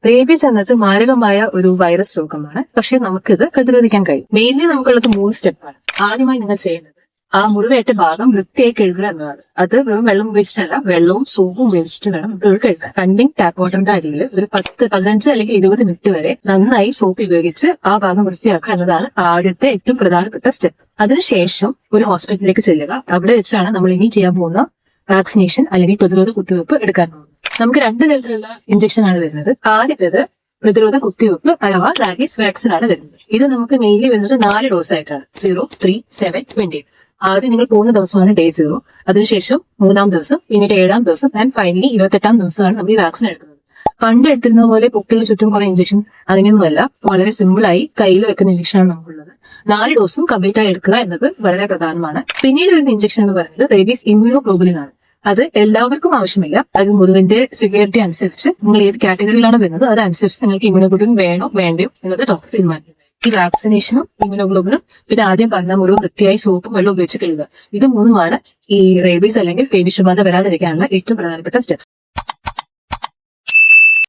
Rabies എന്നത് മാരകമായ ഒരു വൈറസ് രോഗമാണ്. പക്ഷെ നമുക്കിത് പ്രതിരോധിക്കാൻ കഴിയും. മെയിൻലി നമുക്കുള്ളത് 3 സ്റ്റെപ്പാണ്. ആദ്യമായി നിങ്ങൾ ചെയ്യുന്നത് ആ മുറിവേറ്റ ഭാഗം വൃത്തിയായി കഴുകുക എന്നതാണ്. അത് വെറും വെള്ളം ഉപയോഗിച്ചിട്ടല്ല, വെള്ളവും സോപ്പും ഉപയോഗിച്ചിട്ട് വേണം നമ്മൾ കഴുകാൻ. റണ്ണിംഗ് ടാപ്പ് വാട്ടറിന്റെ അടിയിൽ ഒരു 15 അല്ലെങ്കിൽ 20 മിനിറ്റ് വരെ നന്നായി സോപ്പ് ഉപയോഗിച്ച് ആ ഭാഗം വൃത്തിയാക്കുക എന്നതാണ് ആദ്യത്തെ ഏറ്റവും പ്രധാനപ്പെട്ട സ്റ്റെപ്പ്. അതിനുശേഷം ഒരു ഹോസ്പിറ്റലിലേക്ക് ചെല്ലുക. അവിടെ വെച്ചാണ് നമ്മൾ ഇനി ചെയ്യാൻ പോകുന്ന വാക്സിനേഷൻ അല്ലെങ്കിൽ പ്രതിരോധ കുത്തിവയ്പ്പ് എടുക്കാൻ പോകുന്നത്. നമുക്ക് 2 തരത്തിലുള്ള ഇഞ്ചക്ഷൻ ആണ് വരുന്നത്. ആദ്യത്തേത് പ്രതിരോധ കുത്തിവയ്പ്പ് അഥവാ റാബീസ് വാക്സിൻ ആണ് വരുന്നത്. ഇത് നമുക്ക് മെയിൻലി വരുന്നത് 4 ഡോസ് ആയിട്ടാണ്. 0, 3, 7, 20. ആദ്യം നിങ്ങൾ പോകുന്ന ദിവസമാണ് ഡേ 0. അതിനുശേഷം 3-ാം ദിവസം, പിന്നീട് 7-ാം ദിവസം ആൻഡ് ഫൈനലി 28-ാം ദിവസമാണ് നമ്മൾ ഈ വാക്സിൻ എടുക്കുന്നത്. പണ്ട് എടുത്തിരുന്ന പോലെ പൊക്കിളിന് ചുറ്റും കുറെ ഇഞ്ചക്ഷൻ അങ്ങനെയൊന്നുമല്ല. വളരെ സിമ്പിളായി കയ്യിൽ വെക്കുന്ന ഇഞ്ചക്ഷൻ ആണ് നമുക്കുള്ളത്. 4 ഡോസും കംപ്ലീറ്റ് ആയി എടുക്കുക എന്നത് വളരെ പ്രധാനമാണ്. പിന്നീട് വരുന്ന ഇഞ്ചക്ഷൻ എന്ന് പറയുന്നത് റേബീസ് ഇമ്മ്യൂണോഗ്ലോബുലിൻ ആണ്. അത് എല്ലാവർക്കും ആവശ്യമില്ല. അത് മുറിവിന്റെ സിവിയറിറ്റി അനുസരിച്ച് നിങ്ങൾ ഏത് കാറ്റഗറിയിലാണ് വരുന്നത് അതനുസരിച്ച് നിങ്ങൾക്ക് ഇമ്മ്യൂണോഗ്ലോബുലിൻ വേണോ വേണ്ടയോ എന്നത് ഡോക്ടർ തീരുമാനിക്കും. ഈ വാക്സിനേഷനും ഇമ്മ്യൂണോഗ്ലോബുലിനും പിന്നെ ആദ്യം പറഞ്ഞ മുറിവ് വൃത്തിയായി സോപ്പും വെള്ളം ഉപയോഗിച്ച് കഴുകുക. ഇത് മൂന്നുമാണ് ഈ റേബീസ് അല്ലെങ്കിൽ പേവിഷബാധ വരാതിരിക്കാനുള്ള ഏറ്റവും പ്രധാനപ്പെട്ട സ്റ്റെപ്സ്.